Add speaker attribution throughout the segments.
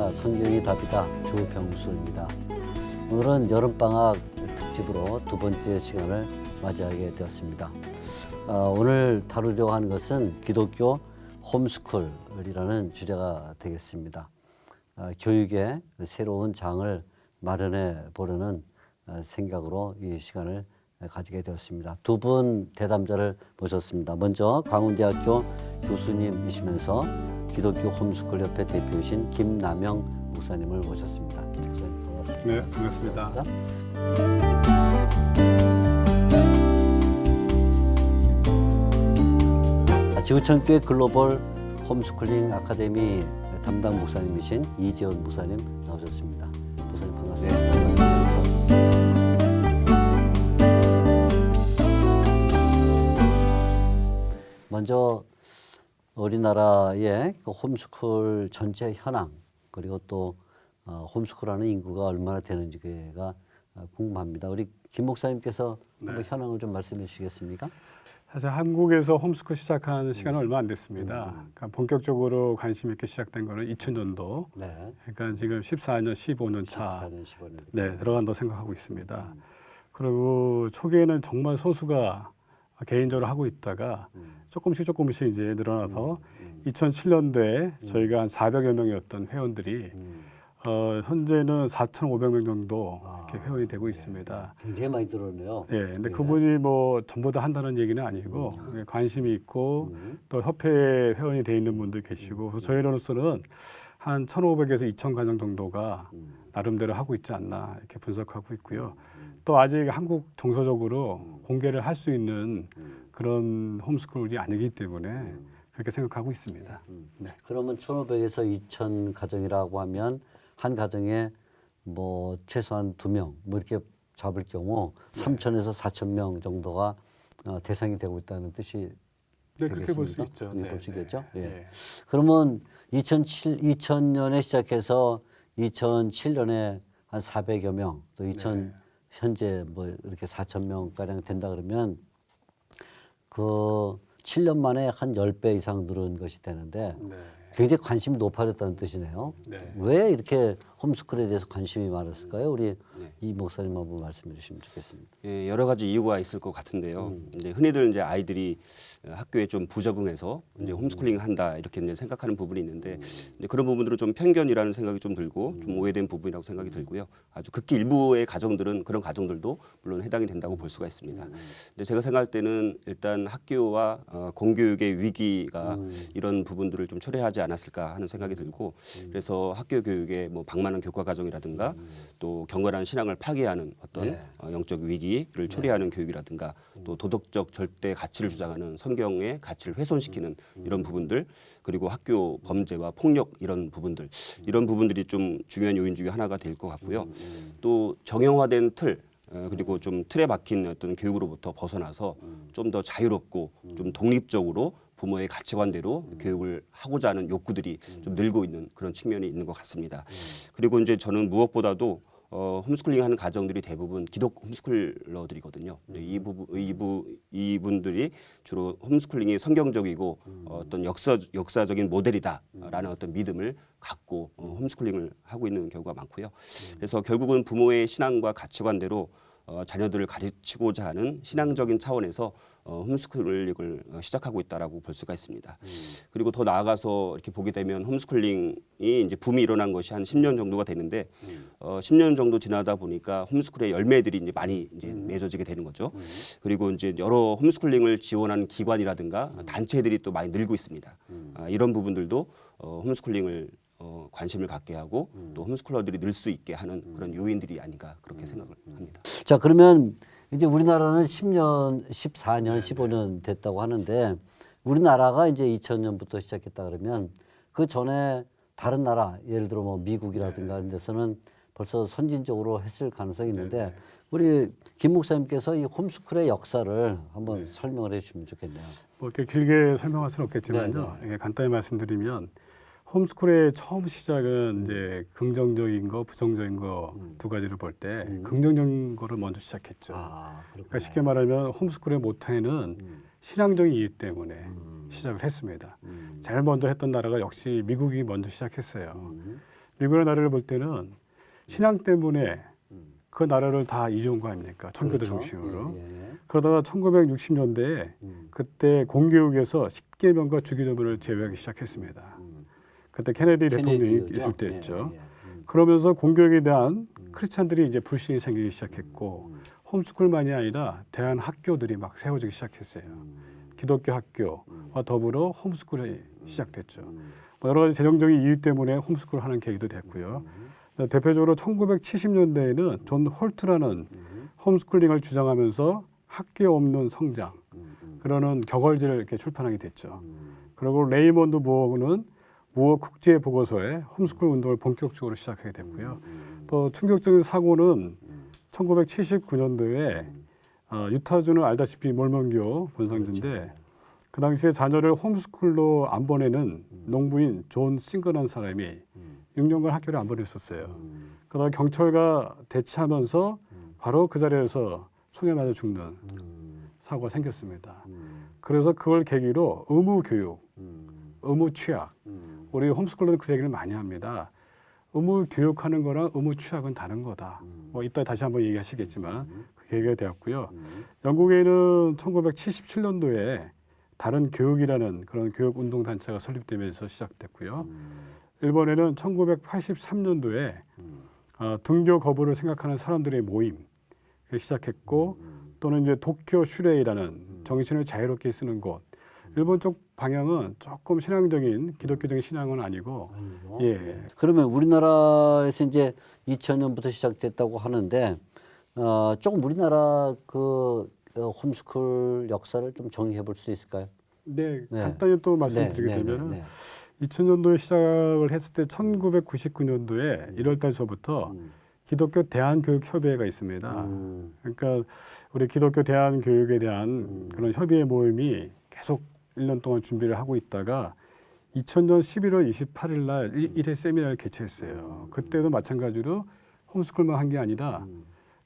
Speaker 1: 안녕하십니까. 성경이 답이다. 조병수입니다. 오늘은 여름방학 특집으로 두 번째 시간을 맞이하게 되었습니다. 오늘 다루려고 하는 것은 기독교 홈스쿨이라는 주제가 되겠습니다. 교육의 새로운 장을 마련해 보려는 생각으로 이 시간을 가지게 되었습니다. 두 분 대담자를 모셨습니다. 먼저 광운대학교 교수님이시면서 기독교 홈스쿨 협회 대표이신 김남영 목사님을 모셨습니다. 반갑습니다.
Speaker 2: 네, 반갑습니다.
Speaker 1: 지구촌교회 글로벌 홈스쿨링 아카데미 담당 목사님이신 이재원 목사님 나오셨습니다. 목사님 반갑습니다.
Speaker 2: 네, 반갑습니다.
Speaker 1: 먼저 우리나라의 그 홈스쿨 전체 현황 그리고 또 홈스쿨하는 인구가 얼마나 되는지가 궁금합니다. 우리 김 목사님께서 한번 현황을 좀 말씀해 주시겠습니까?
Speaker 2: 사실 한국에서 홈스쿨 시작한 시간은 얼마 안 됐습니다. 그러니까 본격적으로 관심 있게 시작된 거는 2000년도.
Speaker 1: 네.
Speaker 2: 그러니까 지금 14년, 15년 차
Speaker 1: 14년, 15년.
Speaker 2: 네, 들어간다고 생각하고 있습니다. 그리고 초기에는 정말 소수가 개인적으로 하고 있다가 조금씩 이제 늘어나서 2007년도에 저희가 한 400여 명이었던 회원들이 현재는 4,500명 정도 이렇게 회원이 되고 있습니다.
Speaker 1: 굉장히 많이 늘었네요.
Speaker 2: 예, 근데 그분이 뭐 전부 다 한다는 얘기는 아니고 관심이 있고 또 협회에 회원이 돼 있는 분들 계시고 그래서 저희로서는 한 1,500에서 2,000 가정 정도가 나름대로 하고 있지 않나 이렇게 분석하고 있고요. 또 아직 한국 정서적으로 공개를 할 수 있는 그런 홈스쿨이 아니기 때문에 그렇게 생각하고 있습니다. 네.
Speaker 1: 그러면 1,500에서 2,000 가정이라고 하면 한 가정에 뭐 최소한 2명 뭐 이렇게 잡을 경우 3,000에서 4,000명 정도가 대상이 되고 있다는 뜻이
Speaker 2: 네, 그렇게 볼 수
Speaker 1: 되겠습니까?
Speaker 2: 있죠.
Speaker 1: 네, 볼 수 있겠죠. 예.
Speaker 2: 네.
Speaker 1: 그러면 2000년에 시작해서 2007년에 한 400여 명, 또 현재 뭐 이렇게 4,000명 가량 된다 그러면 그 7년 만에 한 10배 이상 늘은 것이 되는데
Speaker 2: 네.
Speaker 1: 굉장히 관심이 높아졌다는 뜻이네요.
Speaker 2: 네.
Speaker 1: 왜 이렇게 홈스쿨에 대해서 관심이 많았을까요? 우리 이 목사님 한번 말씀해 주시면 좋겠습니다.
Speaker 3: 예, 여러 가지 이유가 있을 것 같은데요. 이제 흔히들 이제 아이들이 학교에 좀 부적응해서 이제 홈스쿨링 한다 이렇게 이제 생각하는 부분이 있는데 이제 그런 부분들은 좀 편견이라는 생각이 좀 들고 좀 오해된 부분이라고 생각이 들고요. 아주 극히 일부의 가정들은 그런 가정들도 물론 해당이 된다고 볼 수가 있습니다. 근데 제가 생각할 때는 일단 학교와 공교육의 위기가 이런 부분들을 좀 초래하지 않았을까 하는 생각이 들고 그래서 학교 교육의 뭐 방만한 교과 과정이라든가 또 경건한 신앙을 파괴하는 어떤 영적 위기를 초래하는 교육이라든가 또 도덕적 절대 가치를 주장하는 성경의 가치를 훼손시키는 이런 부분들 그리고 학교 범죄와 폭력 이런 부분들이 좀 중요한 요인 중에 하나가 될 것 같고요. 또 정형화된 틀 그리고 좀 틀에 박힌 어떤 교육으로부터 벗어나서 좀 더 자유롭고 좀 독립적으로 부모의 가치관대로 교육을 하고자 하는 욕구들이 좀 늘고 있는 그런 측면이 있는 것 같습니다. 그리고 이제 저는 무엇보다도 홈스쿨링 하는 가정들이 대부분 기독 홈스쿨러들이거든요. 이분들이 주로 홈스쿨링이 성경적이고 어떤 역사적인 모델이다라는 어떤 믿음을 갖고 홈스쿨링을 하고 있는 경우가 많고요. 그래서 결국은 부모의 신앙과 가치관대로 자녀들을 가르치고자 하는 신앙적인 차원에서 홈스쿨링을 시작하고 있다라고 볼 수가 있습니다. 그리고 더 나아가서 이렇게 보게 되면 홈스쿨링이 이제 붐이 일어난 것이 한 10년 정도가 되는데 10년 정도 지나다 보니까 홈스쿨의 열매들이 이제 많이 이제 맺어지게 되는 거죠. 그리고 이제 여러 홈스쿨링을 지원하는 기관이라든가 단체들이 또 많이 늘고 있습니다. 이런 부분들도 홈스쿨링을 관심을 갖게 하고 또 홈스쿨러들이 늘 수 있게 하는 그런 요인들이 아닌가 그렇게 생각을 합니다.
Speaker 1: 자, 그러면 이제 우리나라는 10년, 14년, 15년 됐다고 하는데 우리나라가 이제 2000년부터 시작했다 그러면 그 전에 다른 나라, 예를 들어 뭐 미국이라든가 이런 데서는 벌써 선진적으로 했을 가능성이 있는데 우리 김 목사님께서 이 홈스쿨의 역사를 한번 설명을 해 주시면 좋겠네요.
Speaker 2: 뭐 이렇게 길게 설명할 수는 없겠지만요. 이게 간단히 말씀드리면 홈스쿨의 처음 시작은 이제 긍정적인 거, 부정적인 거 두 가지를 볼 때 긍정적인 거를 먼저 시작했죠. 그러니까 쉽게 말하면 홈스쿨의 모태는 신앙적인 이유 때문에 시작을 했습니다. 제일 먼저 했던 나라가 역시 미국이 먼저 시작했어요. 미국의 나라를 볼 때는 신앙 때문에 그 나라를 다 이주한 거 아닙니까? 청교도
Speaker 1: 그렇죠.
Speaker 2: 중심으로.
Speaker 1: 예.
Speaker 2: 그러다가 1960년대에 그때 공교육에서 10계명과 주기도문을 제외하기 시작했습니다. 그때 케네디 대통령이
Speaker 1: 케네디죠.
Speaker 2: 있을 때였죠.
Speaker 1: 예, 예.
Speaker 2: 그러면서 공교육에 대한 크리스찬들이 이제 불신이 생기기 시작했고 홈스쿨만이 아니라 대한 학교들이 막 세워지기 시작했어요. 기독교 학교와 더불어 홈스쿨이 시작됐죠. 뭐 여러 가지 재정적인 이유 때문에 홈스쿨을 하는 계기도 됐고요. 대표적으로 1970년대에는 존 홀트라는 홈스쿨링을 주장하면서 학교 없는 성장 그러는 격언지를 이렇게 출판하게 됐죠. 그리고 레이먼드 무어는 무어 국제 보고서에 홈스쿨 운동을 본격적으로 시작하게 됐고요. 또 충격적인 사고는 1979년도에 유타주는 알다시피 몰몬교 본상지인데 그 당시에 자녀를 홈스쿨로 안 보내는 농부인 존 싱거라는 사람이 6년간 학교를 안 보냈었어요. 그러다 경찰과 대치하면서 바로 그 자리에서 총에 맞아 죽는 사고가 생겼습니다. 그래서 그걸 계기로 의무 교육, 의무 취약, 우리 홈스쿨로는 그 얘기를 많이 합니다. 의무 교육하는 거랑 의무 취약은 다른 거다. 뭐 이따 다시 한번 얘기하시겠지만 그 계기가 되었고요. 영국에는 1977년도에 다른 교육이라는 그런 교육 운동 단체가 설립되면서 시작됐고요. 일본에는 1983년도에 등교 거부를 생각하는 사람들의 모임 시작했고 또는 이제 도쿄 슈레이라는 정신을 자유롭게 쓰는 곳. 일본 쪽 방향은 조금 신앙적인 기독교적인 신앙은 아니고 예.
Speaker 1: 그러면 우리나라에서 이제 2000년부터 시작됐다고 하는데 조금 우리나라 그 홈스쿨 역사를 좀 정리해 볼 수 있을까요?
Speaker 2: 네,
Speaker 1: 네.
Speaker 2: 간단히 또 말씀드리게
Speaker 1: 네, 네,
Speaker 2: 되면은
Speaker 1: 네,
Speaker 2: 2000년도에 시작을 했을 때 1999년도에 1월 달서부터 기독교 대한교육협의회가 있습니다. 그러니까 우리 기독교 대한교육에 대한 그런 협의회 모임이 계속 1년 동안 준비를 하고 있다가 2000년 11월 28일 날 1회 세미나를 개최했어요. 그때도 마찬가지로 홈스쿨만 한 게 아니라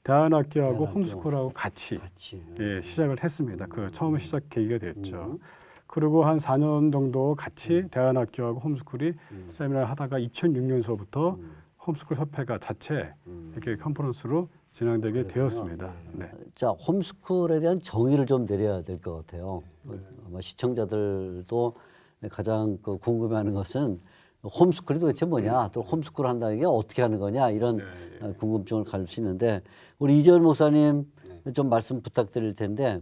Speaker 2: 대안학교하고
Speaker 1: 대안학교.
Speaker 2: 홈스쿨하고 같이
Speaker 1: 같이.
Speaker 2: 예, 시작을 했습니다. 그 처음 시작 계기가 됐죠. 그리고 한 4년 정도 같이 대안학교하고 홈스쿨이 세미나를 하다가 2006년서부터 홈스쿨 협회가 자체 이렇게 컨퍼런스로 진행되게 되었습니다. 네.
Speaker 1: 자, 홈스쿨에 대한 정의를 좀 내려야 될 것 같아요. 아마 시청자들도 가장 그 궁금해하는 것은 홈스쿨이 도대체 뭐냐, 또 홈스쿨 한다는 게 어떻게 하는 거냐 이런 궁금증을 가질 수 있는데 우리 이재원 목사님 좀 말씀 부탁드릴 텐데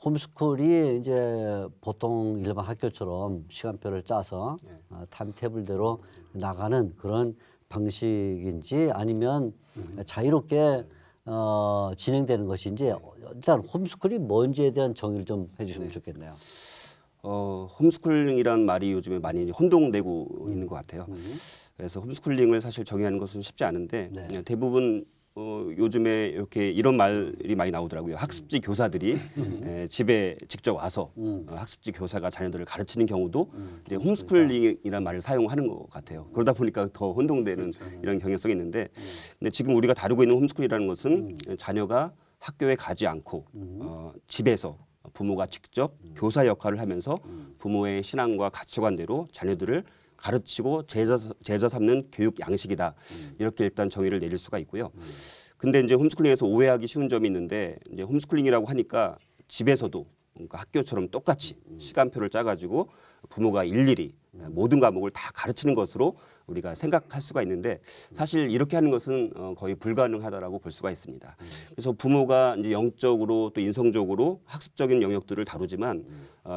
Speaker 1: 홈스쿨이 이제 보통 일반 학교처럼 시간표를 짜서 타임테이블대로 나가는 그런 방식인지 아니면 자유롭게 진행되는 것인지 일단 홈스쿨이 뭔지에 대한 정의를 좀 해주시면 좋겠네요.
Speaker 3: 홈스쿨링이란 말이 요즘에 많이 이제 혼동되고 있는 것 같아요. 그래서 홈스쿨링을 사실 정의하는 것은 쉽지 않은데 대부분 요즘에 이렇게 이런 말이 많이 나오더라고요. 학습지 교사들이 집에 직접 와서 학습지 교사가 자녀들을 가르치는 경우도 이제 홈스쿨링이라는 말을 사용하는 것 같아요. 그러다 보니까 더 혼동되는 이런 경향성이 있는데, 근데 지금 우리가 다루고 있는 홈스쿨이라는 것은 자녀가 학교에 가지 않고 집에서 부모가 직접 교사 역할을 하면서 부모의 신앙과 가치관대로 자녀들을 가르치고 제자 삼는 교육 양식이다. 이렇게 일단 정의를 내릴 수가 있고요. 근데 이제 홈스쿨링에서 오해하기 쉬운 점이 있는데 이제 홈스쿨링이라고 하니까 집에서도 그러니까 학교처럼 똑같이 시간표를 짜가지고 부모가 일일이 모든 과목을 다 가르치는 것으로 우리가 생각할 수가 있는데 사실 이렇게 하는 것은 거의 불가능하다라고 볼 수가 있습니다. 그래서 부모가 이제 영적으로 또 인성적으로 학습적인 영역들을 다루지만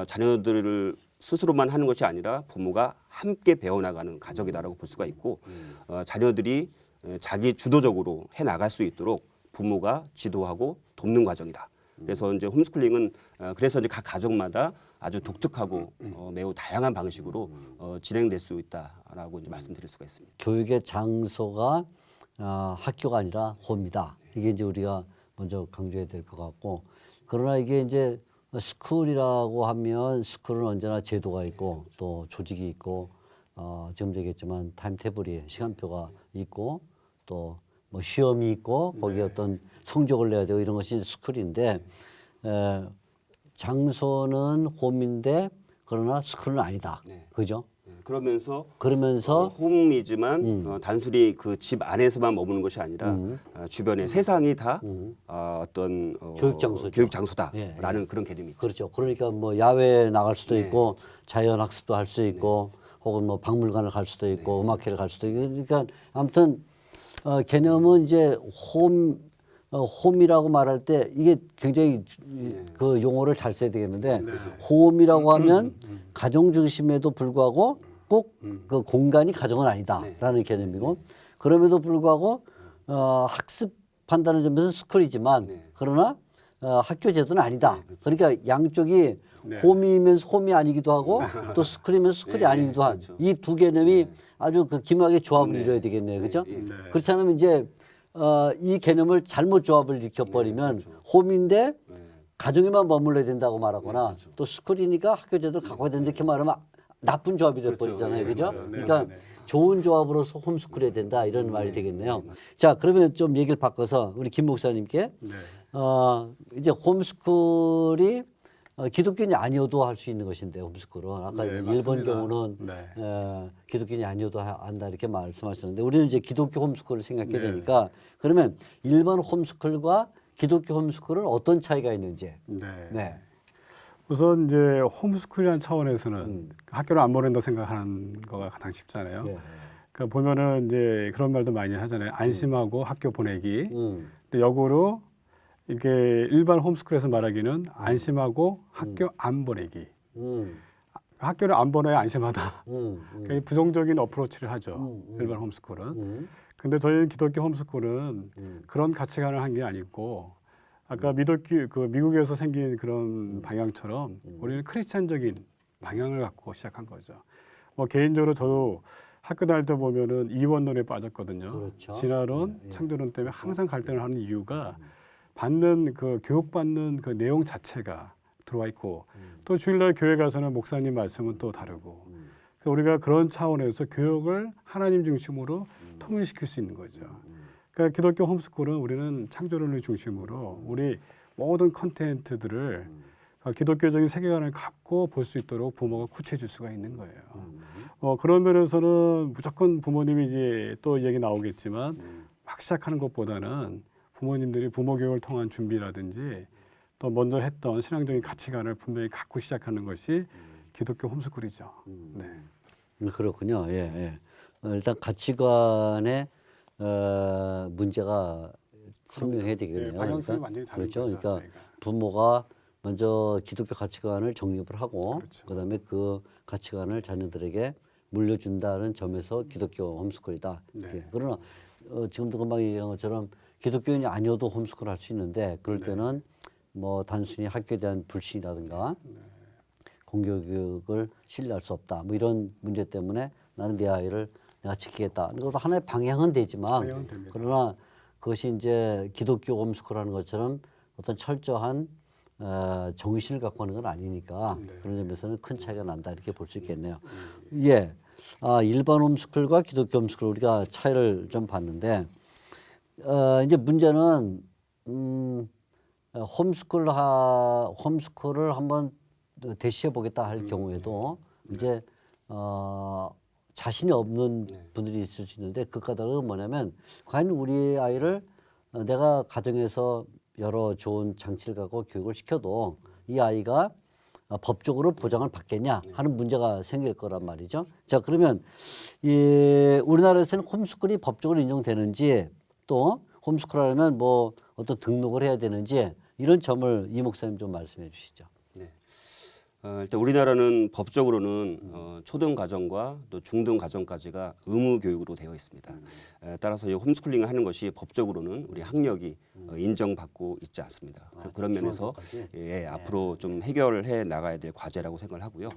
Speaker 3: 자녀들을 스스로만 하는 것이 아니라 부모가 함께 배워나가는 가정이다라고 볼 수가 있고 자녀들이 자기 주도적으로 해 나갈 수 있도록 부모가 지도하고 돕는 과정이다. 그래서 이제 홈스쿨링은 그래서 이제 각 가정마다 아주 독특하고 매우 다양한 방식으로 진행될 수 있다라고 이제 말씀드릴 수가 있습니다.
Speaker 1: 교육의 장소가 학교가 아니라 홈이다. 이게 이제 우리가 먼저 강조해야 될 것 같고, 그러나 이게 이제 스쿨이라고 하면 스쿨은 언제나 제도가 있고 또 조직이 있고 지금 얘기했지만 타임테이블이 시간표가 있고 또 뭐 시험이 있고 거기에 어떤 성적을 내야 되고 이런 것이 스쿨인데 장소는 홈인데 그러나 스쿨은 아니다. 그죠? 그러면서
Speaker 3: 홈이지만 단순히 그 집 안에서만 머무는 것이 아니라 주변의 세상이 다 어떤
Speaker 1: 교육 장소죠.
Speaker 3: 교육 장소다라는
Speaker 1: 예, 예.
Speaker 3: 그런 개념이 있죠.
Speaker 1: 그렇죠. 그러니까 뭐 야외에 나갈 수도
Speaker 3: 네.
Speaker 1: 있고 자연 학습도 할 수 있고 혹은 뭐 박물관을 갈 수도 있고 음악회를 갈 수도 있고 그러니까 아무튼 개념은 이제 홈이라고 말할 때 이게 굉장히 그 용어를 잘 써야 되겠는데 홈이라고 하면 가정 중심에도 불구하고 꼭 그 공간이 가정은 아니다라는 개념이고 그럼에도 불구하고 학습한다는 점에서 스쿨이지만 그러나 학교 제도는 아니다. 그러니까 양쪽이 홈이면서 홈이 아니기도 하고 또 스쿨이면서 스쿨이 아니기도 한 이 두 개념이 아주 그 기묘하게 조합을 이뤄야 되겠네요. 그렇죠? 그렇지 않으면 이제 이 개념을 잘못 조합을 일으켜버리면 홈인데 가정에만 머물러야 된다고 말하거나 또 스쿨이니까 학교 제도를 갖고 된다 이렇게 말하면 나쁜 조합이 돼버리잖아요. 그죠? 그러니까 좋은 조합으로서 홈스쿨해야 된다 이런 말이 되겠네요. 자, 그러면 좀 얘기를 바꿔서 우리 김 목사님께 이제 홈스쿨이 기독교인이 아니어도 할 수 있는 것인데 홈스쿨은 아까
Speaker 2: 네,
Speaker 1: 일본
Speaker 2: 맞습니다.
Speaker 1: 경우는
Speaker 2: 네.
Speaker 1: 기독교인이 아니어도 한다 이렇게 말씀하셨는데 우리는 이제 기독교 홈스쿨을 생각해 되니까 그러면 일반 홈스쿨과 기독교 홈스쿨은 어떤 차이가 있는지. 네.
Speaker 2: 우선 이제 홈스쿨이라는 차원에서는 학교를 안 보낸다 생각하는 거가 가장 쉽잖아요.
Speaker 1: 네.
Speaker 2: 그러니까 보면은 이제 그런 말도 많이 하잖아요. 안심하고 학교 보내기. 근데 역으로 이게 일반 홈스쿨에서 말하기는 안심하고 학교 안 보내기. 학교를 안 보내야 안심하다. 그러니까 부정적인 어프로치를 하죠. 일반 홈스쿨은. 근데 저희 기독교 홈스쿨은 그런 가치관을 한 게 아니고 아까 미국에서 생긴 그런 방향처럼 우리는 크리스찬적인 방향을 갖고 시작한 거죠. 뭐 개인적으로 저도 학교 다닐 때 보면은 이원론에 빠졌거든요.
Speaker 1: 그렇죠.
Speaker 2: 진화론, 창조론 때문에 항상 갈등을 하는 이유가 받는 그 교육받는 그 내용 자체가 들어와 있고 또 주일날 교회 가서는 목사님 말씀은 또 다르고 그래서 우리가 그런 차원에서 교육을 하나님 중심으로 통일시킬 수 있는 거죠. 그러니까 기독교 홈스쿨은 우리는 창조론을 중심으로 우리 모든 컨텐츠들을 기독교적인 세계관을 갖고 볼 수 있도록 부모가 구체해 줄 수가 있는 거예요. 그런 면에서는 무조건 부모님이 이제 또 얘기 나오겠지만 막 시작하는 것보다는 부모님들이 부모 교육을 통한 준비라든지 또 먼저 했던 신앙적인 가치관을 분명히 갖고 시작하는 것이 기독교 홈스쿨이죠. 네.
Speaker 1: 그렇군요. 예, 예. 일단 가치관의 문제가 설명해야 되겠네요.
Speaker 2: 방향성이 완전히 다른
Speaker 1: 그렇죠.
Speaker 2: 거죠,
Speaker 1: 그러니까
Speaker 2: 저희가.
Speaker 1: 부모가 먼저 기독교 가치관을 정립을 하고
Speaker 2: 그렇죠.
Speaker 1: 그다음에 그 가치관을 자녀들에게 물려준다는 점에서 기독교 홈스쿨이다. 이렇게. 그러나 지금도 금방 얘기한 것처럼 기독교인이 아니어도 홈스쿨 할 수 있는데 그럴 때는 뭐 단순히 학교에 대한 불신이라든가 공교육을 신뢰할 수 없다. 뭐 이런 문제 때문에 나는 내 아이를 내가 지키겠다. 이것도 하나의 방향은 되지만
Speaker 2: 방향은 됩니다.
Speaker 1: 그러나 그것이 이제 기독교 홈스쿨하는 것처럼 어떤 철저한 정신을 갖고 하는 건 아니니까 그런 점에서는 큰 차이가 난다 이렇게 볼 수 있겠네요. 예, 일반 홈스쿨과 기독교 홈스쿨 우리가 차이를 좀 봤는데 이제 문제는 홈스쿨을 한번 대시해 보겠다 할 경우에도 이제 자신이 없는 분들이 있을 수 있는데 그 까닭은 뭐냐면 과연 우리 아이를 내가 가정에서 여러 좋은 장치를 갖고 교육을 시켜도 이 아이가 법적으로 보장을 받겠냐 하는 문제가 생길 거란 말이죠. 자, 그러면 우리나라에서는 홈스쿨이 법적으로 인정되는지 또 홈스쿨 하려면 뭐 어떤 등록을 해야 되는지 이런 점을 이 목사님 좀 말씀해 주시죠.
Speaker 3: 일단 우리나라는 법적으로는 초등 과정과 또 중등 과정까지가 의무 교육으로 되어 있습니다. 따라서 이 홈스쿨링을 하는 것이 법적으로는 우리 학력이 인정받고 있지 않습니다. 그런 면에서 앞으로 좀 해결해 나가야 될 과제라고 생각을 하고요.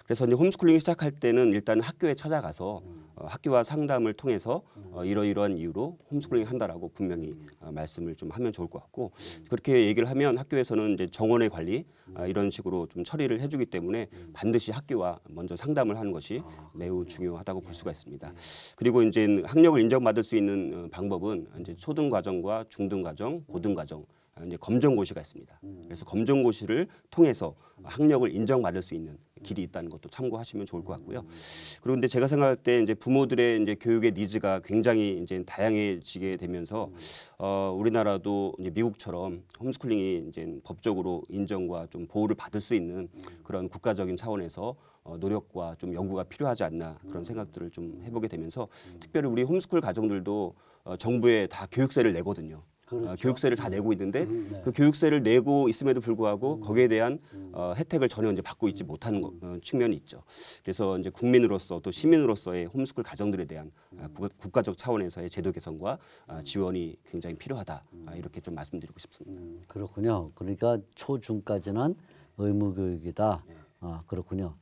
Speaker 3: 그래서 이제 홈스쿨링을 시작할 때는 일단 학교에 찾아가서 학교와 상담을 통해서 이러이러한 이유로 홈스쿨링 한다라고 분명히 말씀을 좀 하면 좋을 것 같고 그렇게 얘기를 하면 학교에서는 이제 정원의 관리 이런 식으로 좀 처리를 해주기 때문에 반드시 학교와 먼저 상담을 하는 것이 매우 중요하다고 볼 수가 있습니다. 그리고 이제 학력을 인정받을 수 있는 방법은 이제 초등 과정과 중등 과정, 고등 과정 이제 검정고시가 있습니다. 그래서 검정고시를 통해서 학력을 인정받을 수 있는 길이 있다는 것도 참고하시면 좋을 것 같고요. 그런데 제가 생각할 때 이제 부모들의 이제 교육의 니즈가 굉장히 이제 다양해지게 되면서 우리나라도 이제 미국처럼 홈스쿨링이 이제 법적으로 인정과 좀 보호를 받을 수 있는 그런 국가적인 차원에서 노력과 좀 연구가 필요하지 않나 그런 생각들을 좀 해보게 되면서 특별히 우리 홈스쿨 가정들도 정부에 다 교육세를 내거든요.
Speaker 1: 그렇죠.
Speaker 3: 교육세를 다 내고 있는데
Speaker 1: 네.
Speaker 3: 그 교육세를 내고 있음에도 불구하고 거기에 대한 혜택을 전혀 이제 받고 있지 못하는 측면이 있죠. 그래서 이제 국민으로서 또 시민으로서의 홈스쿨 가정들에 대한 국가적 차원에서의 제도 개선과 지원이 굉장히 필요하다. 이렇게 좀 말씀드리고 싶습니다.
Speaker 1: 그렇군요. 그러니까 초중까지는 의무 교육이다. 그렇군요.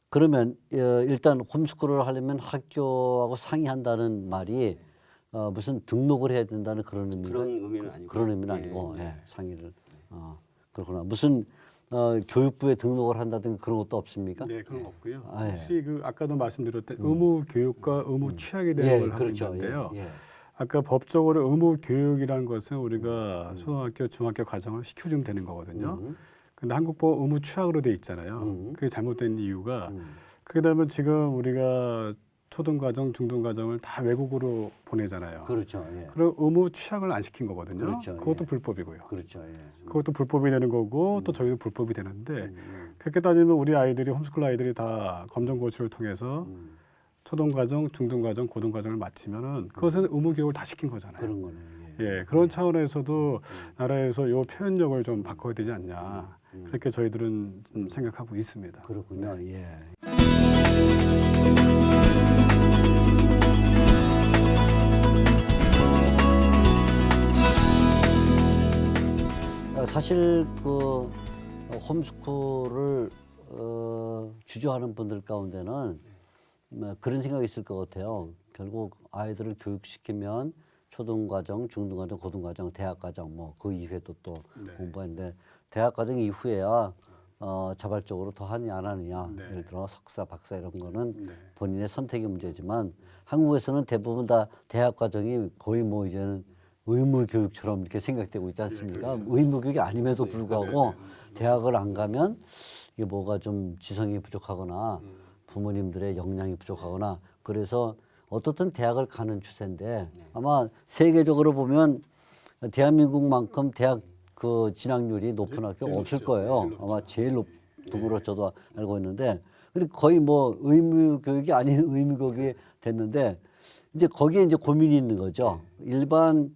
Speaker 1: 그러면 일단 홈스쿨을 하려면 학교하고 상의한다는 말이 무슨 등록을 해야 된다는 그런 의미가
Speaker 3: 그런 의미는 아니고
Speaker 1: 그런 의미는 아니고 상의를 그렇구나. 무슨 교육부에 등록을 한다든가 그런 것도 없습니까?
Speaker 2: 네, 그런 거 없고요.
Speaker 1: 예.
Speaker 2: 혹시 그 아까도 말씀드렸던 의무 교육과 의무 취약에 대한 걸 하고
Speaker 1: 그렇죠.
Speaker 2: 있는데요.
Speaker 1: 예.
Speaker 2: 아까 법적으로 의무 교육이라는 것은 우리가 초등학교, 중학교 과정을 시켜주면 되는 거거든요. 근데 한국법 의무 취약으로 돼 있잖아요. 그게 잘못된 이유가 그게 되면 지금 우리가 초등과정, 중등과정을 다 외국으로 보내잖아요.
Speaker 1: 그렇죠. 예.
Speaker 2: 그럼 의무 취약을 안 시킨 거거든요.
Speaker 1: 그렇죠.
Speaker 2: 그것도
Speaker 1: 예.
Speaker 2: 불법이고요.
Speaker 1: 그렇죠. 예.
Speaker 2: 그것도 불법이 되는 거고 또 저희도 불법이 되는데 그렇게 따지면 우리 아이들이 홈스쿨 아이들이 다 검정고시를 통해서 초등과정, 중등과정, 고등과정을 마치면은 그것은 의무 교육을 다 시킨 거잖아요.
Speaker 1: 그런 거네.
Speaker 2: 예, 그런 차원에서도 나라에서 이 표현력을 좀 바꿔야 되지 않냐 그렇게 저희들은 좀 생각하고 있습니다.
Speaker 1: 그렇군요. 예. 사실 그 홈스쿨을 주저하는 분들 가운데는 그런 생각이 있을 것 같아요. 결국 아이들을 교육시키면 초등과정, 중등과정, 고등과정, 대학과정 뭐 그 이후에도 또
Speaker 2: 네.
Speaker 1: 공부하는데 대학과정 이후에야 자발적으로 더 하느냐 안 하느냐
Speaker 2: 네.
Speaker 1: 예를 들어 석사, 박사 이런 거는
Speaker 2: 네.
Speaker 1: 본인의 선택의 문제지만 한국에서는 대부분 다 대학과정이 거의 뭐 이제는 의무 교육처럼 이렇게 생각되고 있지 않습니까? 의무 교육이 아님에도 불구하고 대학을 안 가면 이게 뭐가 좀 지성이 부족하거나 부모님들의 역량이 부족하거나 그래서 어떻든 대학을 가는 추세인데 아마 세계적으로 보면 대한민국만큼 대학 그 진학률이 높은 학교가 없을 거예요. 아마 제일 높은 걸로 저도 알고 있는데 그리고 거의 뭐 의무 교육이 아닌 의무 교육이 됐는데 이제 거기에 이제 고민이 있는 거죠. 일반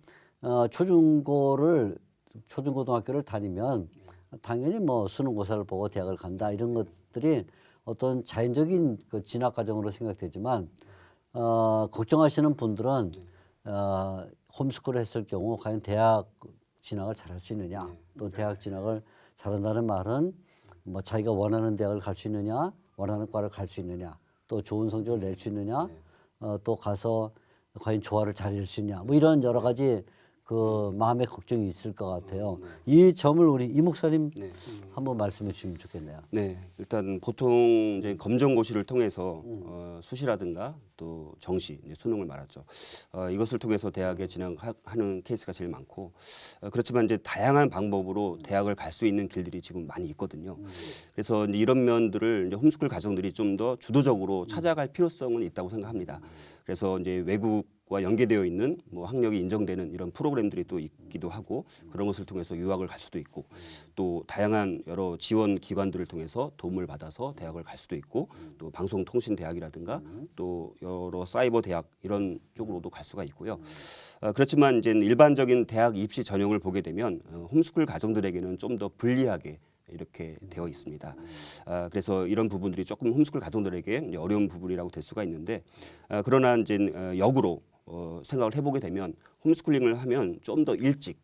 Speaker 1: 초중고등학교를 다니면 당연히 뭐 수능고사를 보고 대학을 간다 이런 것들이 어떤 자연적인 그 진학 과정으로 생각되지만 걱정하시는 분들은 홈스쿨을 했을 경우 과연 대학 진학을 잘할 수 있느냐 또 대학 진학을 잘한다는 말은 뭐 자기가 원하는 대학을 갈 수 있느냐 원하는 과를 갈 수 있느냐 또 좋은 성적을 낼 수 있느냐 또 가서 과연 조화를 잘 이룰 수 있냐 뭐 이런 여러 가지 그 마음의 걱정이 있을 것 같아요. 이 점을 우리 이 목사님 한번 말씀해 주시면 좋겠네요.
Speaker 3: 네, 일단 보통 이제 검정고시를 통해서 수시라든가 또 정시, 이제 수능을 말하죠. 이것을 통해서 대학에 진학하는 케이스가 제일 많고 그렇지만 이제 다양한 방법으로 대학을 갈 수 있는 길들이 지금 많이 있거든요. 그래서 이제 이런 면들을 이제 홈스쿨 가정들이 좀 더 주도적으로 찾아갈 필요성은 있다고 생각합니다. 그래서 이제 외국과 연계되어 있는 뭐 학력이 인정되는 이런 프로그램들이 또 있기도 하고 그런 것을 통해서 유학을 갈 수도 있고 또 다양한 여러 지원 기관들을 통해서 도움을 받아서 대학을 갈 수도 있고 또 방송통신대학이라든가 또 여러 사이버 대학 이런 쪽으로도 갈 수가 있고요. 그렇지만 이제 일반적인 대학 입시 전형을 보게 되면 홈스쿨 가정들에게는 좀 더 불리하게 이렇게 되어 있습니다. 그래서 이런 부분들이 조금 홈스쿨 가정들에게 이제 어려운 부분이라고 될 수가 있는데 그러나 이제 역으로 생각을 해보게 되면 홈스쿨링을 하면 좀 더 일찍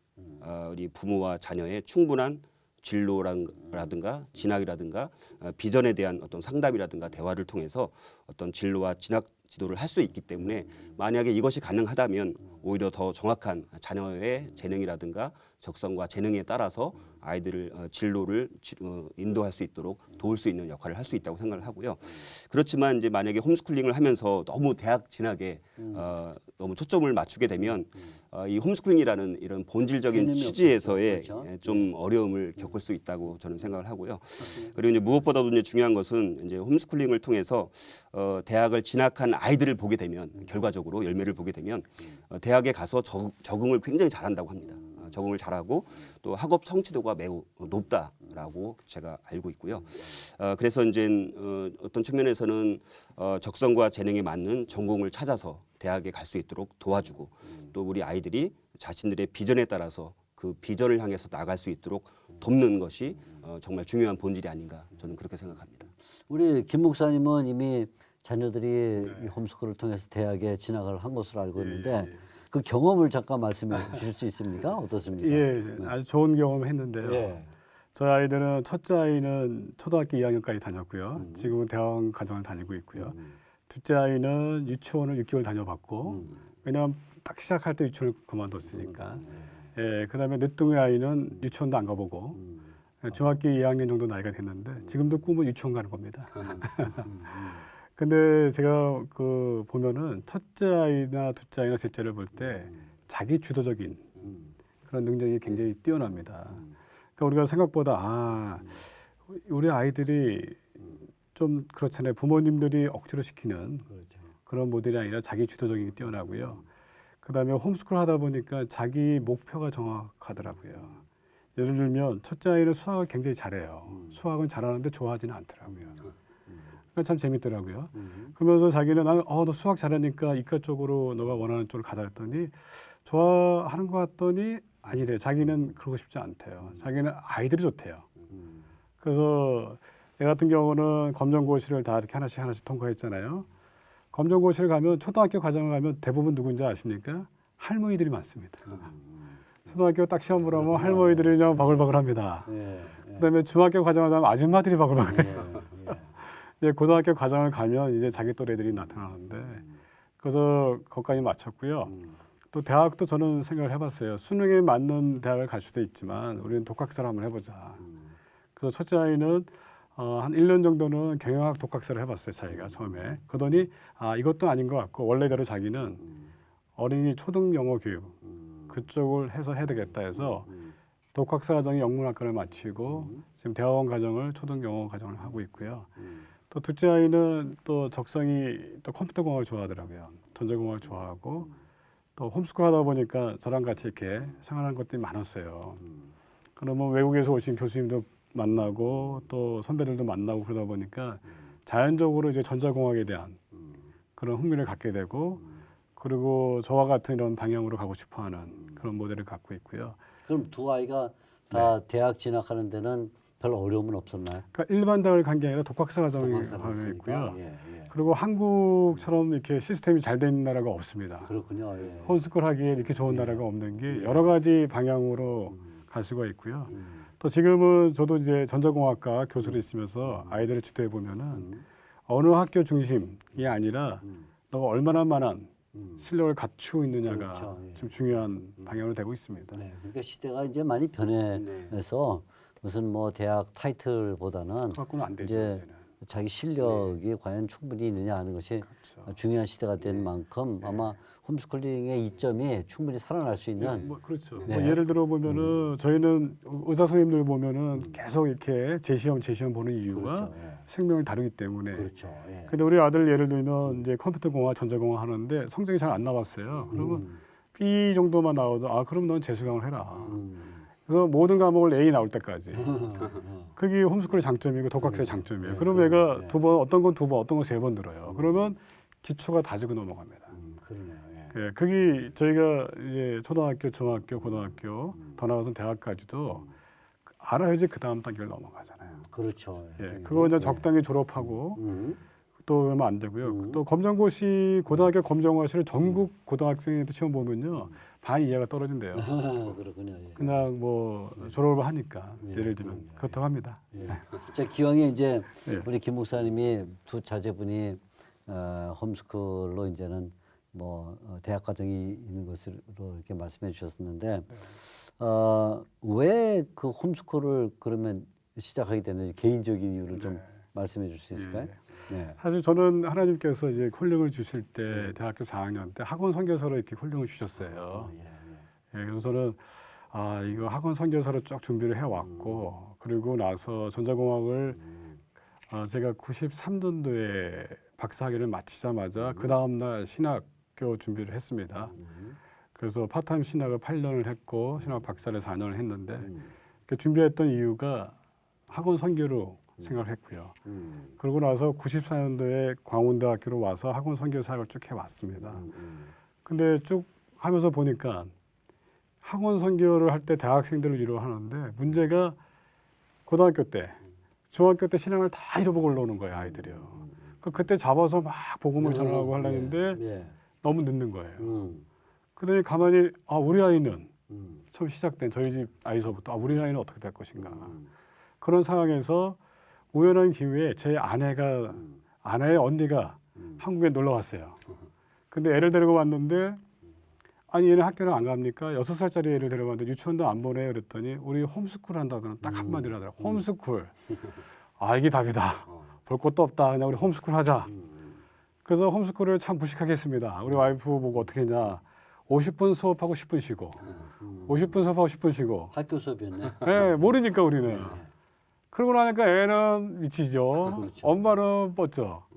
Speaker 3: 우리 부모와 자녀의 충분한 진로라든가 진학이라든가 비전에 대한 어떤 상담이라든가 대화를 통해서 어떤 진로와 진학 지도를 할 수 있기 때문에 만약에 이것이 가능하다면 오히려 더 정확한 자녀의 재능이라든가 적성과 재능에 따라서 아이들을 진로를 인도할 수 있도록 도울 수 있는 역할을 할 수 있다고 생각을 하고요. 그렇지만 이제 만약에 홈스쿨링을 하면서 너무 대학 진학에 너무 초점을 맞추게 되면 이 홈스쿨링이라는 이런 본질적인
Speaker 1: 개념이
Speaker 3: 취지에서의
Speaker 1: 없겠죠. 그렇죠.
Speaker 3: 좀 어려움을 겪을 수 있다고 저는 생각을 하고요. 그리고 이제 무엇보다도 이제 중요한 것은 이제 홈스쿨링을 통해서 대학을 진학한 아이들을 보게 되면 결과적으로 열매를 보게 되면 대학에 가서 적응을 굉장히 잘한다고 합니다. 적응을 잘하고 또 학업 성취도가 매우 높다라고 제가 알고 있고요. 그래서 이제 어떤 측면에서는 적성과 재능에 맞는 전공을 찾아서 대학에 갈 수 있도록 도와주고 또 우리 아이들이 자신들의 비전에 따라서 그 비전을 향해서 나갈 수 있도록 돕는 것이 정말 중요한 본질이 아닌가 저는 그렇게 생각합니다.
Speaker 1: 우리 김 목사님은 이미 자녀들이 이 홈스쿨을 통해서 대학에 진학을 한 것으로 알고 있는데 그 경험을 잠깐 말씀해 주실 수 있습니까? 어떻습니까?
Speaker 2: 예, 아주 좋은 경험을 했는데요.
Speaker 1: 예.
Speaker 2: 저희 아이들은 첫째 아이는 초등학교 2학년까지 다녔고요. 지금은 대학 가정을 다니고 있고요. 둘째 아이는 유치원을 6개월 다녀봤고 왜냐하면 딱 시작할 때 유치원을 그만뒀으니까. 예, 그다음에 늦둥이 아이는 유치원도 안 가보고 중학교 2학년 정도 나이가 됐는데 지금도 꿈은 유치원 가는 겁니다. 근데 제가 그 보면은 첫째 아이나 둘째 아이나 셋째를 볼 때 자기 주도적인 그런 능력이 굉장히 뛰어납니다. 그러니까 우리가 생각보다 우리 아이들이 좀 그렇잖아요. 부모님들이 억지로 시키는
Speaker 1: 그렇죠.
Speaker 2: 그런 모델이 아니라 자기 주도적인 게 뛰어나고요. 그다음에 홈스쿨 하다 보니까 자기 목표가 정확하더라고요. 예를 들면 첫째 아이는 수학을 굉장히 잘해요. 수학은 잘하는데 좋아하지는 않더라고요. 그러니까 참 재밌더라고요. 그러면서 자기는 너 수학 잘하니까 이과 쪽으로 너가 원하는 쪽으로 가자 했더니 좋아하는 것 같더니 아니래. 자기는 그러고 싶지 않대요. 자기는 아이들이 좋대요. 그래서 내 같은 경우는 검정고시를 다 이렇게 하나씩 통과했잖아요. 검정고시를 가면 초등학교 과정을 가면 대부분 누군지 아십니까? 할머니들이 많습니다. 초등학교 딱 시험 보라면 할머니들이 그냥 바글바글합니다.
Speaker 1: 예.
Speaker 2: 그다음에 중학교 과정을 가면 아줌마들이 바글바글해요.
Speaker 1: 예.
Speaker 2: 이제 고등학교 과정을 가면 이제 자기 또래들이 나타나는데 그래서 거기까지 마쳤고요. 또 대학도 저는 생각을 해봤어요. 수능에 맞는 대학을 갈 수도 있지만 우리는 독학사를 한번 해보자. 그래서 첫째 아이는 한 1년 정도는 경영학 독학사를 해봤어요. 자기가 처음에. 그러더니 이것도 아닌 것 같고 원래대로 자기는 어린이 초등 영어 교육 그쪽을 해서 해야 되겠다 해서 독학사 과정이 영문학과를 마치고 지금 대학원 과정을 초등 영어 과정을 하고 있고요. 또 둘째 아이는 또 적성이 또 컴퓨터 공학을 좋아하더라고요. 전자공학을 좋아하고 또 홈스쿨 하다 보니까 저랑 같이 이렇게 생활하는 것들이 많았어요. 그러면 외국에서 오신 교수님도 만나고 또 선배들도 만나고 그러다 보니까 자연적으로 이제 전자공학에 대한 그런 흥미를 갖게 되고 그리고 저와 같은 이런 방향으로 가고 싶어하는 그런 모델을 갖고 있고요.
Speaker 1: 그럼 두 아이가 다 대학 진학하는 데는 별 어려움은 없었나요?
Speaker 2: 그러니까 일반 대학을 간 게 아니라 독학사 과정이 있고요. 그리고 한국처럼 이렇게 시스템이 잘 돼 있는 나라가 없습니다.
Speaker 1: 그렇군요. 예.
Speaker 2: 홈스쿨 하기에 이렇게 좋은 나라가 없는 게 여러 가지 방향으로 갈 수가 있고요. 또 지금은 저도 이제 전자공학과 교수로 있으면서 아이들을 지도해 보면은 어느 학교 중심이 아니라 너가 얼마나 많은 실력을 갖추고 있느냐가
Speaker 1: 그렇죠. 예.
Speaker 2: 좀 중요한 방향으로 되고 있습니다.
Speaker 1: 네. 그러니까 시대가 이제 많이 변해서 무슨 뭐 대학 타이틀보다는
Speaker 2: 그것과는 안 되죠.
Speaker 1: 이제
Speaker 2: 이제는.
Speaker 1: 자기 실력이 과연 충분히 있느냐 하는 것이
Speaker 2: 그렇죠.
Speaker 1: 중요한 시대가 된 만큼 아마 홈스쿨링의 이점이 충분히 살아날 수 있는
Speaker 2: 뭐 그렇죠.
Speaker 1: 네.
Speaker 2: 뭐 예를 들어 보면은 저희는 의사 선생님들 보면은 계속 이렇게 재시험 보는 이유가
Speaker 1: 그렇죠. 예.
Speaker 2: 생명을 다루기 때문에.
Speaker 1: 그렇죠. 예.
Speaker 2: 근데 우리 아들 예를 들면 이제 컴퓨터 공학, 전자공학 하는데 성적이 잘 안 나왔어요. 그러면 B 정도만 나와도 그럼 넌 재수강을 해라. 그래서 모든 과목을 A 나올 때까지. 그게 홈스쿨의 장점이고 독학사의 장점이에요. 그러면 얘가 두 번, 어떤 건 두 번, 어떤 건 세 번 들어요. 그러면 기초가 다지고 넘어갑니다.
Speaker 1: 그러네요. 예.
Speaker 2: 예, 그게 저희가 이제 초등학교, 중학교, 고등학교 더 나아가서 대학까지도 알아야지 그 다음 단계를 넘어가잖아요.
Speaker 1: 그렇죠.
Speaker 2: 예, 그거 이제 적당히 졸업하고 또 그러면 안 되고요. 또 검정고시 고등학교 검정고시를 전국 고등학생한테 시험 보면요 반 이하가 떨어진대요.
Speaker 1: 그렇군요. 예.
Speaker 2: 그냥 뭐 졸업을 하니까 예를 들면 그렇다고 합니다.
Speaker 1: 예. 자 기왕에 이제
Speaker 2: 예.
Speaker 1: 우리 김 목사님이 두 자제분이 홈스쿨로 이제는 뭐 대학 과정이 있는 것으로 이렇게 말씀해 주셨었는데 왜 그 홈스쿨을 그러면 시작하게 되는지 개인적인 이유를 좀
Speaker 2: 네.
Speaker 1: 말씀해 줄 수 있을까요? 네.
Speaker 2: 사실 저는 하나님께서 이제 콜링을 주실 때 대학교 4학년 때 학원 선교사로 이렇게 콜링을 주셨어요. 그래서 저는 이거 학원 선교사로 쭉 준비를 해왔고 그리고 나서 전자공학을 제가 93년도에 박사학위를 마치자마자 그 다음날 신학교 준비를 했습니다. 그래서 파트타임 신학을 8년을 했고 신학 박사를 4년을 했는데 그 준비했던 이유가 학원 선교로 생각을 했고요. 그러고 나서 94년도에 광운대학교로 와서 학원 선교 사역을 쭉 해왔습니다. 근데 쭉 하면서 보니까 학원 선교를 할 때 대학생들을 위로하는데 문제가 고등학교 때, 중학교 때 신앙을 다 잃어보고 올라오는 거예요, 아이들이요. 그때 잡아서 막 복음을 전하고 하려는데 너무 늦는 거예요. 그다음에 가만히 우리 아이는 처음 시작된 저희 집 아이서부터 우리 아이는 어떻게 될 것인가. 그런 상황에서 우연한 기회에 제 아내의 언니가 한국에 놀러 왔어요. 근데 애를 데리고 왔는데 아니 얘는 학교를 안 갑니까? 6살짜리 애를 데려왔는데 유치원도 안 보내요. 그랬더니 우리 홈스쿨 한다더니 딱 한마디로 하더라고요. 홈스쿨. 이게 답이다. 볼 것도 없다. 그냥 우리 홈스쿨 하자. 그래서 홈스쿨을 참 무식하게 했습니다. 우리 와이프 보고 어떻게 했냐. 50분 수업하고 10분 쉬고 50분 수업하고 10분 쉬고
Speaker 1: 학교 수업이었네.
Speaker 2: 네, 모르니까 우리는. 그러고 나니까 애는 미치죠.
Speaker 1: 그렇죠.
Speaker 2: 엄마는 뻗죠.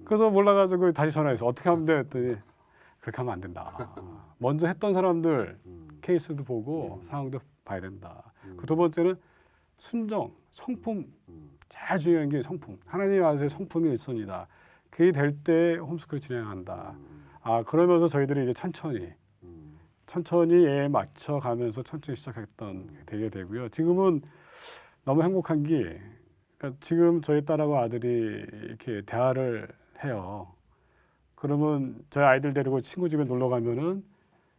Speaker 2: 그래서 몰라가지고 다시 전화해서 어떻게 하면 돼? 했더니 그렇게 하면 안 된다. 먼저 했던 사람들 케이스도 보고 상황도 봐야 된다. 그 두 번째는 순정, 성품. 제일 중요한 게 성품. 하나님 아세요 성품이 일선이다. 그게 될 때 홈스쿨 진행한다. 그러면서 저희들이 이제 천천히 애에 맞춰 가면서 천천히 시작했던 되게 되고요. 지금은 너무 행복한 게 그러니까 지금 저희 딸하고 아들이 이렇게 대화를 해요. 그러면 저희 아이들 데리고 친구 집에 놀러 가면은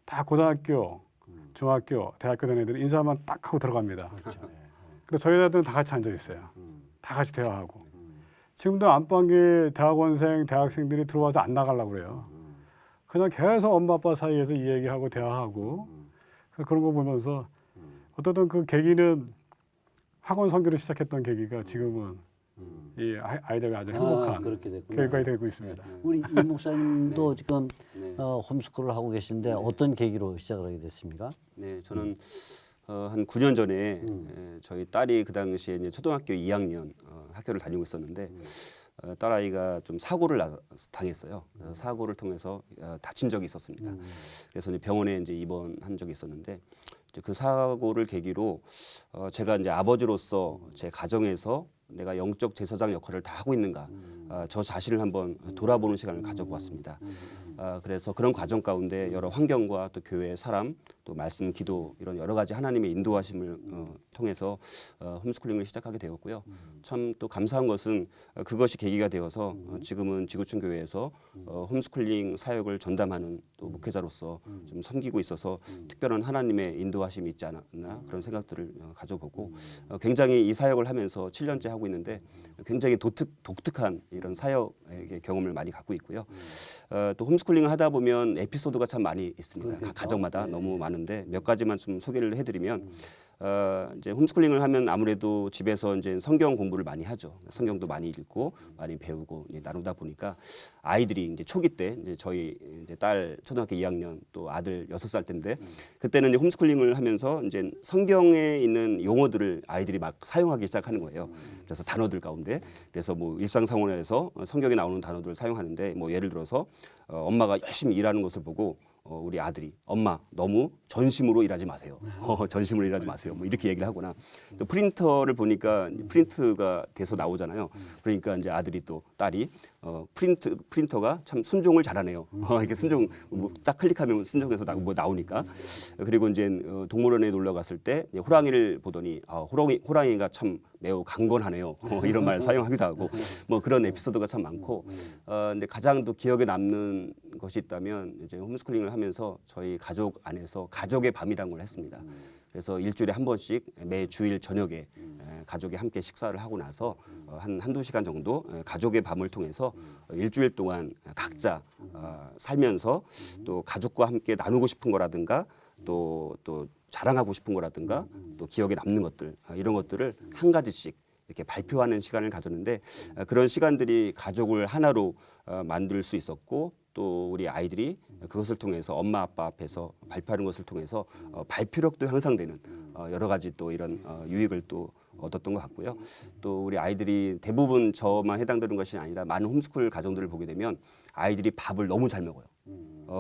Speaker 2: 다 고등학교, 중학교, 대학교 다니는 애들은 인사만 딱 하고 들어갑니다. 근데 저희 아들은 다 같이 앉아 있어요. 다 같이 대화하고. 지금도 안방에 대학원생, 대학생들이 들어와서 안 나가려고 그래요. 그냥 계속 엄마 아빠 사이에서 이 얘기하고 대화하고 그런 거 보면서 어떤 그 계기는 학원 선교를 시작했던 계기가 지금은 이 아이들과 아주 행복한
Speaker 1: 그렇게 됐구나.
Speaker 2: 결과가 되고 있습니다.
Speaker 1: 우리 이 목사님도 지금 홈스쿨을 하고 계신데 어떤 계기로 시작을 하게 됐습니까?
Speaker 3: 네, 저는 한 9년 전에 저희 딸이 그 당시에 이제 초등학교 2학년 학교를 다니고 있었는데 딸아이가 좀 사고를 당했어요. 그래서 사고를 통해서 다친 적이 있었습니다. 그래서 이제 병원에 이제 입원한 적이 있었는데 이제 그 사고를 계기로 제가 이제 아버지로서 제 가정에서 내가 영적 제사장 역할을 다 하고 있는가 저 자신을 한번 돌아보는 시간을 가져보았습니다. 그래서 그런 과정 가운데 여러 환경과 또 교회의 사람 또 말씀, 기도 이런 여러 가지 하나님의 인도하심을 통해서 홈스쿨링을 시작하게 되었고요. 참 또 감사한 것은 그것이 계기가 되어서 지금은 지구촌 교회에서 홈스쿨링 사역을 전담하는 또 목회자로서 좀 섬기고 있어서 특별한 하나님의 인도하심이 있지 않았나 그런 생각들을 가져보고 굉장히 이 사역을 하면서 7년째 하고 있는데 굉장히 독특한 이런 사역의 경험을 많이 갖고 있고요. 또 홈스쿨링을 하다 보면 에피소드가 참 많이 있습니다. 각 가정마다 너무 많은데 몇 가지만 좀 소개를 해드리면 이제 홈스쿨링을 하면 아무래도 집에서 이제 성경 공부를 많이 하죠. 성경도 많이 읽고 많이 배우고 나누다 보니까 아이들이 이제 초기 때 이제 저희 이제 딸 초등학교 2학년 또 아들 6살 때인데 그때는 이제 홈스쿨링을 하면서 이제 성경에 있는 용어들을 아이들이 막 사용하기 시작하는 거예요. 그래서 단어들 가운데 그래서 뭐 일상생활에서 성경에 나오는 단어들을 사용하는데 뭐 예를 들어서 엄마가 열심히 일하는 것을 보고 우리 아들이 엄마 너무 전심으로 일하지 마세요. 전심으로 일하지 마세요. 뭐 이렇게 얘기를 하거나 또 프린터를 보니까 프린트가 돼서 나오잖아요. 그러니까 이제 아들이 또 딸이 프린터가 참 순종을 잘하네요. 이렇게 순종 딱 클릭하면 순종해서 나오니까 그리고 이제 동물원에 놀러 갔을 때 호랑이를 보더니 호랑이가 참 매우 강건하네요. 이런 말 사용하기도 하고 뭐 그런 에피소드가 참 많고 근데 가장 또 기억에 남는 것이 있다면 이제 홈스쿨링을 하면서 저희 가족 안에서 가족의 밤이라는 걸 했습니다. 그래서 일주일에 한 번씩 매 주일 저녁에 가족이 함께 식사를 하고 나서 한두 시간 정도 가족의 밤을 통해서 일주일 동안 각자 살면서 또 가족과 함께 나누고 싶은 거라든가 또 자랑하고 싶은 거라든가 또 기억에 남는 것들 이런 것들을 한 가지씩 이렇게 발표하는 시간을 가졌는데 그런 시간들이 가족을 하나로 만들 수 있었고 또 우리 아이들이 그것을 통해서 엄마 아빠 앞에서 발표하는 것을 통해서 발표력도 향상되는 여러 가지 또 이런 유익을 또 얻었던 것 같고요. 또 우리 아이들이 대부분 저만 해당되는 것이 아니라 많은 홈스쿨 가정들을 보게 되면 아이들이 밥을 너무 잘 먹어요.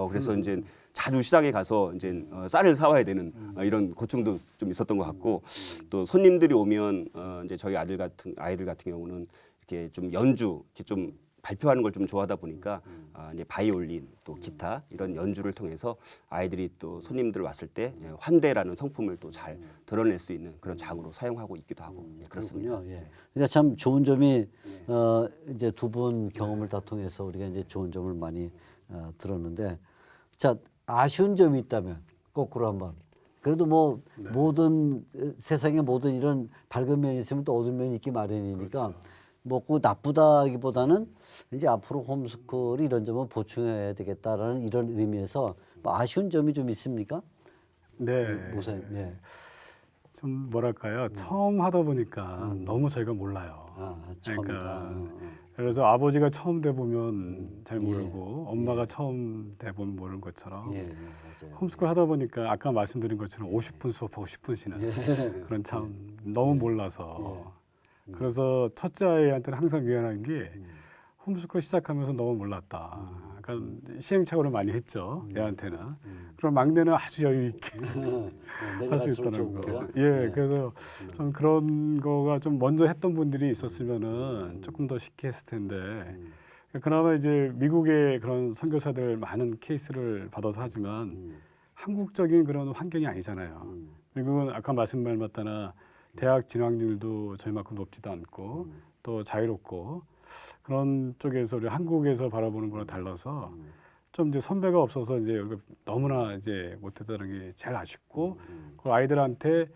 Speaker 3: 그래서 이제 자주 시장에 가서 이제 쌀을 사와야 되는 이런 고충도 좀 있었던 것 같고 또 손님들이 오면 이제 저희 아이들 같은 경우는 이렇게 좀 연주, 이렇게 좀 발표하는 걸 좀 좋아하다 보니까 이제 바이올린 또 기타 이런 연주를 통해서 아이들이 또 손님들 왔을 때 환대라는 성품을 또 잘 드러낼 수 있는 그런 장으로 사용하고 있기도 하고 그렇습니다.
Speaker 1: 그렇군요. 예. 그러니까 참 좋은 점이 이제 두 분 경험을 다 통해서 우리가 이제 좋은 점을 많이 들었는데 자 아쉬운 점이 있다면 거꾸로 한번 그래도 뭐 모든 세상에 모든 이런 밝은 면이 있으면 또 어두운 면이 있기 마련이니까 뭐 꼭 나쁘다기보다는 이제 앞으로 홈스쿨이 이런 점은 보충해야 되겠다라는 이런 의미에서 뭐 아쉬운 점이 좀 있습니까?
Speaker 2: 네.
Speaker 1: 목사님. 예.
Speaker 2: 좀 뭐랄까요. 처음 하다 보니까 너무 저희가 몰라요.
Speaker 1: 처음이다.
Speaker 2: 그러니까 그래서 아버지가 처음 돼 보면 잘 모르고 엄마가 처음 돼 보면 모르는 것처럼
Speaker 1: 예, 맞아요.
Speaker 2: 홈스쿨 하다 보니까 아까 말씀드린 것처럼 50분 수업하고 10분 쉬는 그런 참 너무 몰라서 그래서 첫째 아이한테는 항상 미안한 게 홈스쿨 시작하면서 너무 몰랐다. 약간 시행착오를 많이 했죠. 얘한테는. 그럼 막내는 아주 여유 있게 할 수 있다는 거. 예, 그래서 좀 그런 거가 좀 먼저 했던 분들이 있었으면은 조금 더 쉽게 했을 텐데. 그나마 이제 미국의 그런 선교사들 많은 케이스를 받아서 하지만 한국적인 그런 환경이 아니잖아요. 미국은 아까 말씀말 맞다나 대학 진학률도 저희만큼 높지도 않고 또 자유롭고 그런 쪽에서 우리 한국에서 바라보는 거랑 달라서 좀 이제 선배가 없어서 이제 너무나 이제 못했다는 게 제일 아쉽고 그 아이들한테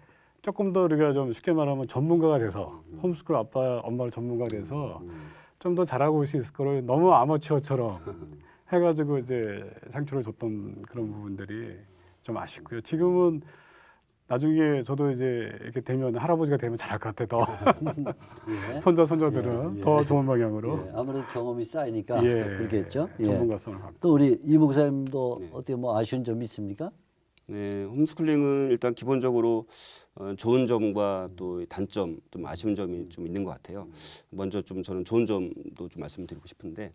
Speaker 2: 조금 더 우리가 좀 쉽게 말하면 전문가가 돼서 홈스쿨 아빠 엄마를 전문가가 돼서 좀 더 잘하고 올 수 있을 거를 너무 아마추어처럼 해가지고 이제 상처를 줬던 그런 부분들이 좀 아쉽고요. 지금은 나중에 저도 이제 이렇게 되면 할아버지가 되면 잘할 것 같아요.
Speaker 1: 예.
Speaker 2: 손자손녀들은
Speaker 1: 예.
Speaker 2: 더 좋은 방향으로
Speaker 1: 예, 아무래도 경험이 쌓이니까
Speaker 2: 예.
Speaker 1: 그렇겠죠. 예.
Speaker 2: 전문가성을 갖고.
Speaker 1: 또 우리 이 목사님도 어떻게 뭐 아쉬운 점이 있습니까?
Speaker 3: 네, 홈스쿨링은 일단 기본적으로 좋은 점과 또 단점, 좀 아쉬운 점이 좀 있는 것 같아요. 먼저 좀 저는 좋은 점도 좀 말씀드리고 싶은데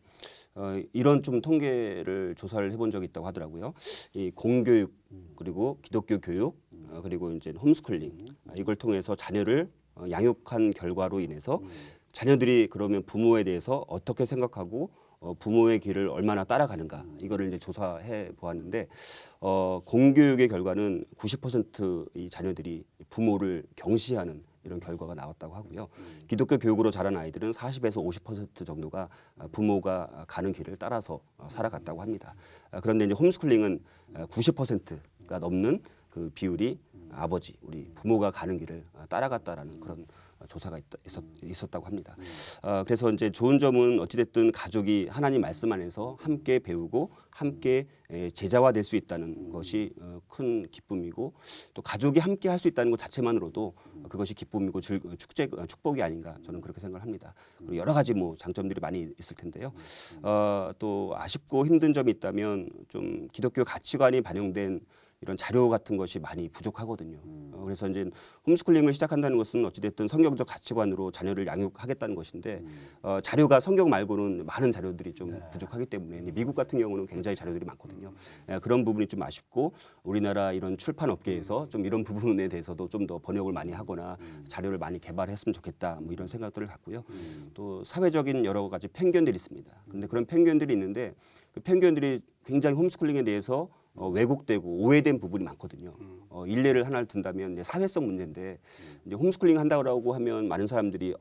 Speaker 3: 이런 좀 통계를 조사를 해본 적이 있다고 하더라고요. 이 공교육 그리고 기독교 교육 그리고 이제 홈스쿨링 이걸 통해서 자녀를 양육한 결과로 인해서 자녀들이 그러면 부모에 대해서 어떻게 생각하고 부모의 길을 얼마나 따라가는가 이거를 이제 조사해 보았는데 공교육의 결과는 90%이 자녀들이 부모를 경시하는 이런 결과가 나왔다고 하고요. 기독교 교육으로 자란 아이들은 40에서 50% 정도가 부모가 가는 길을 따라서 살아갔다고 합니다. 그런데 이제 홈스쿨링은 90%가 넘는 그 비율이 아버지, 우리 부모가 가는 길을 따라갔다라는 그런 조사가 있었다고 합니다. 그래서 이제 좋은 점은 어찌됐든 가족이 하나님 말씀 안에서 함께 배우고 함께 제자화 될 수 있다는 것이 큰 기쁨이고 또 가족이 함께 할 수 있다는 것 자체만으로도 그것이 기쁨이고 축복이 아닌가 저는 그렇게 생각을 합니다. 그리고 여러 가지 뭐 장점들이 많이 있을 텐데요. 또 아쉽고 힘든 점이 있다면 좀 기독교 가치관이 반영된 이런 자료 같은 것이 많이 부족하거든요. 그래서 이제 홈스쿨링을 시작한다는 것은 어찌됐든 성경적 가치관으로 자녀를 양육하겠다는 것인데 자료가 성경 말고는 많은 자료들이 좀 부족하기 때문에 미국 같은 경우는 굉장히 자료들이 많거든요. 그런 부분이 좀 아쉽고 우리나라 이런 출판 업계에서 좀 이런 부분에 대해서도 좀 더 번역을 많이 하거나 자료를 많이 개발했으면 좋겠다 뭐 이런 생각들을 갖고요. 또 사회적인 여러 가지 편견들이 있습니다. 그런데 그런 편견들이 있는데 그 편견들이 굉장히 홈스쿨링에 대해서 왜곡되고 오해된 부분이 많거든요. 일례를 하나를 든다면 이제 사회성 문제인데 이제 홈스쿨링 한다고 하면 많은 사람들이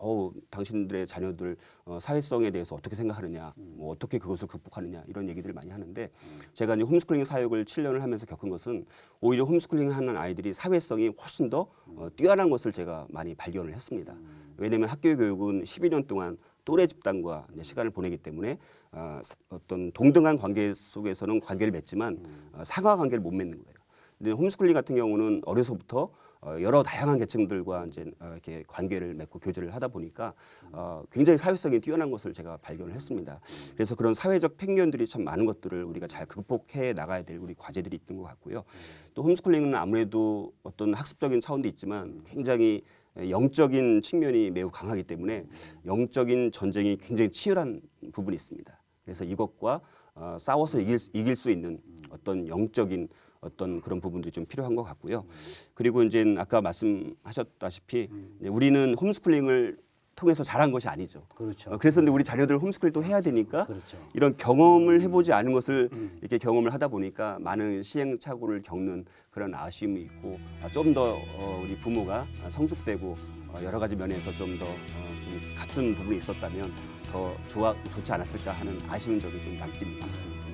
Speaker 3: 당신들의 자녀들 사회성에 대해서 어떻게 생각하느냐, 뭐 어떻게 그것을 극복하느냐 이런 얘기들을 많이 하는데 제가 이제 홈스쿨링 사역을 7년을 하면서 겪은 것은 오히려 홈스쿨링 하는 아이들이 사회성이 훨씬 더 뛰어난 것을 제가 많이 발견을 했습니다. 왜냐하면 학교 교육은 12년 동안 또래 집단과 시간을 보내기 때문에 어떤 동등한 관계 속에서는 관계를 맺지만 상하 관계를 못 맺는 거예요. 근데 홈스쿨링 같은 경우는 어려서부터 여러 다양한 계층들과 이제 이렇게 관계를 맺고 교제를 하다 보니까 굉장히 사회성이 뛰어난 것을 제가 발견을 했습니다. 그래서 그런 사회적 편견들이 참 많은 것들을 우리가 잘 극복해 나가야 될 우리 과제들이 있는 것 같고요. 또 홈스쿨링은 아무래도 어떤 학습적인 차원도 있지만 굉장히 영적인 측면이 매우 강하기 때문에 영적인 전쟁이 굉장히 치열한 부분이 있습니다. 그래서 이것과 싸워서 이길 수 있는 어떤 영적인 어떤 그런 부분들이 좀 필요한 것 같고요. 그리고 이제 아까 말씀하셨다시피 이제 우리는 홈스쿨링을 통해서 잘한 것이 아니죠.
Speaker 1: 그렇죠.
Speaker 3: 그래서 근데 우리 자녀들 홈스쿨 또 해야 되니까
Speaker 1: 그렇죠.
Speaker 3: 이런 경험을 해보지 않은 것을 이렇게 경험을 하다 보니까 많은 시행착오를 겪는 그런 아쉬움이 있고 좀 더 우리 부모가 성숙되고 여러 가지 면에서 좀 더 좀 갖춘 부분이 있었다면 더 좋지 않았을까 하는 아쉬운 점이 좀 남긴 있습니다.